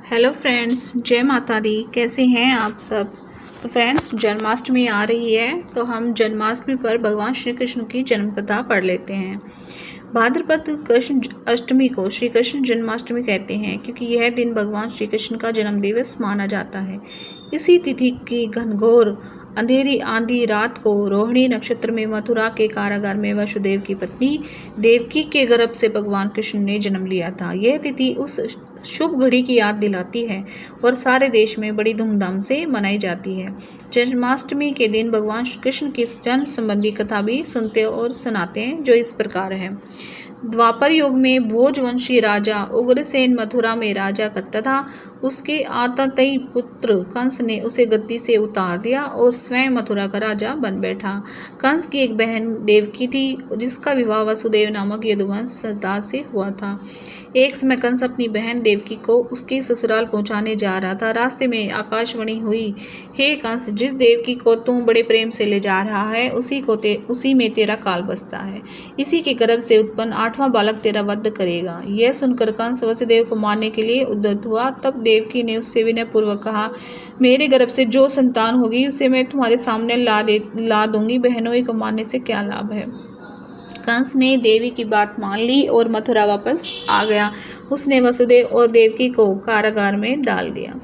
Hello friends, जय माता दी। कैसे हैं आप सब। तो फ्रेंड्स, जन्माष्टमी आ रही है तो हम जन्माष्टमी पर भगवान श्री कृष्ण की जन्म कथा पढ़ लेते हैं। भाद्रपद कृष्ण अष्टमी को श्री कृष्ण जन्माष्टमी कहते हैं क्योंकि यह दिन भगवान श्री कृष्ण का जन्म दिवस माना जाता है। इसी तिथि की घनघोर अंधेरी आंधी रात को रोहिणी नक्षत्र में मथुरा के कारागार में वसुदेव की पत्नी देवकी के गर्भ से भगवान कृष्ण ने जन्म लिया था। यह तिथि उस शुभ घड़ी की याद दिलाती है और सारे देश में बड़ी धूमधाम से मनाई जाती है। जन्माष्टमी के दिन भगवान कृष्ण की जन्म संबंधी कथा भी सुनते और सुनाते हैं, जो इस प्रकार है। द्वापर युग में भोजवंशी राजा उग्रसेन मथुरा में राजा करता था। उसके आततायी पुत्र कंस ने उसे गद्दी से उतार दिया और स्वयं मथुरा का राजा बन बैठा। कंस की एक बहन देवकी थी, जिसका विवाह वसुदेव नामक यदुवंश सरदार से हुआ था। एक समय कंस अपनी बहन देवकी को उसके ससुराल पहुंचाने जा रहा था। रास्ते में आकाशवाणी हुई, हे कंस, जिस देवकी को तुम बड़े प्रेम से ले जा रहा है उसी में तेरा काल बसता है। इसी के गर्भ से उत्पन्न 8वां बालक तेरा वध करेगा। यह सुनकर कंस वसुदेव को मारने के लिए उद्यत हुआ। तब देवकी ने उससे विनय पूर्वक कहा, मेरे गर्भ से जो संतान होगी उसे मैं तुम्हारे सामने ला दूंगी। बहनों को मारने से क्या लाभ है। कंस ने देवी की बात मान ली और मथुरा वापस आ गया। उसने वसुदेव और देवकी को कारागार में डाल दिया।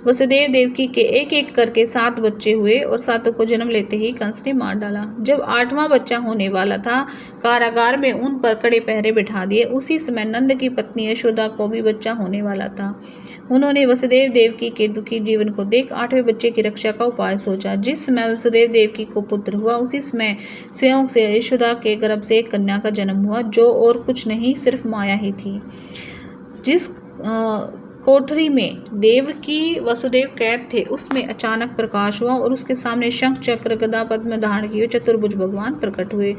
वसुदेव देवकी के एक एक करके 7 बच्चे हुए और 7 को जन्म लेते ही कंस ने मार डाला। जब 8वां बच्चा होने वाला था, कारागार में उन पर कड़े पहरे बिठा दिए। उसी समय नंद की पत्नी यशोदा को भी बच्चा होने वाला था। उन्होंने वसुदेव देवकी के दुखी जीवन को देख 8वें बच्चे की रक्षा का उपाय सोचा। जिस समय वसुदेव देवकी को पुत्र हुआ, उसी समय स्वयं से यशोदा के गर्भ से एक कन्या का जन्म हुआ, जो और कुछ नहीं सिर्फ माया ही थी। जिस कोठरी में देवकी वसुदेव कैद थे, उसमें अचानक प्रकाश हुआ और उसके सामने शंख चक्र गदा पद्म धारण किए चतुर्भुज भगवान प्रकट हुए।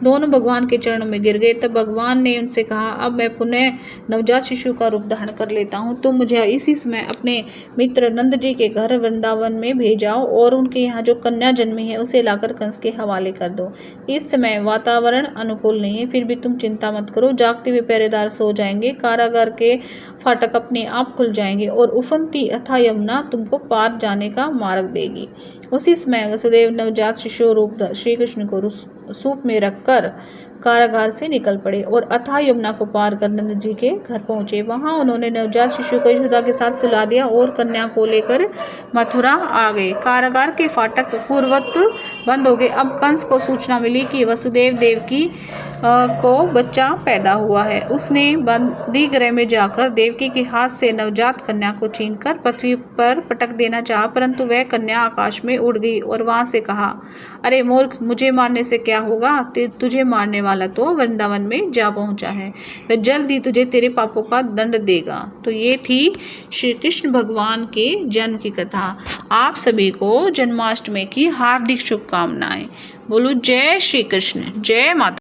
दोनों भगवान के चरणों में गिर गए। तब भगवान ने उनसे कहा, अब मैं पुनः नवजात शिशु का रूप धारण कर लेता हूँ। तुम मुझे इसी समय अपने मित्र नंद जी के घर वृंदावन में भेजाओ और उनके यहाँ जो कन्या जन्मी है उसे लाकर कंस के हवाले कर दो। इस समय वातावरण अनुकूल नहीं है, फिर भी तुम चिंता मत करो। जागते हुए पहरेदार सो जाएंगे, कारागार के फाटक अपने आप खुल जाएंगे और उफनती अथाह यमुना तुमको पार जाने का मार्ग देगी। उसी समय वसुदेव नवजात शिशु रूप श्री कृष्ण को सूप में रखकर कारागार से निकल पड़े और अथाह यमुना को पार कर नंद जी के घर पहुंचे। वहां उन्होंने नवजात शिशु को यशोदा के साथ सुला दिया और कन्या को लेकर मथुरा आ गए। कारागार के फाटक पूर्ववत बंद हो गए। अब कंस को सूचना मिली कि वसुदेव देवकी को बच्चा पैदा हुआ है। उसने बंदी गृह में जाकर देवकी के हाथ से नवजात कन्या को छीनकर पृथ्वी पर पटक देना चाहा, परंतु वह कन्या आकाश में उड़ गई और वहां से कहा, अरे मूर्ख, मुझे मारने से क्या होगा। तुझे मारने वाला तो वृंदावन में जा पहुंचा है। वह जल्द ही तुझे तेरे पापों का दंड देगा। तो ये थी श्री कृष्ण भगवान के जन्म की कथा। आप सभी को जन्माष्टमी की हार्दिक शुभकामनाएं। बोलो जय श्री कृष्ण, जय माता।